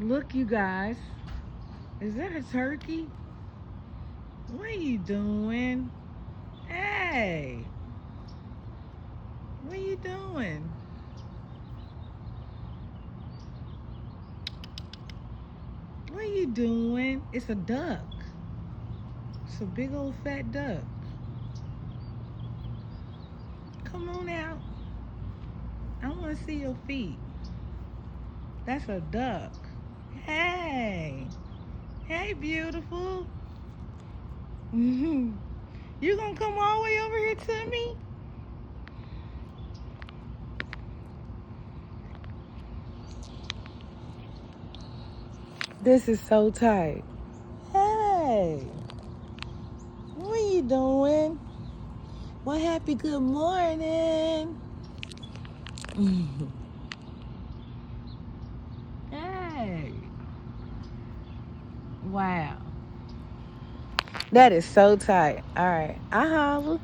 Look, you guys. Is that a turkey? What are you doing? Hey. What are you doing? What are you doing? It's a duck. It's a big old fat duck. Come on out. I want to see your feet. That's a duck. Hey. Hey, beautiful. You gonna come all the way over here to me? This is so tight. Hey. What are you doing? Well, happy good morning. Hey. Wow. That is so tight. All right. I holla.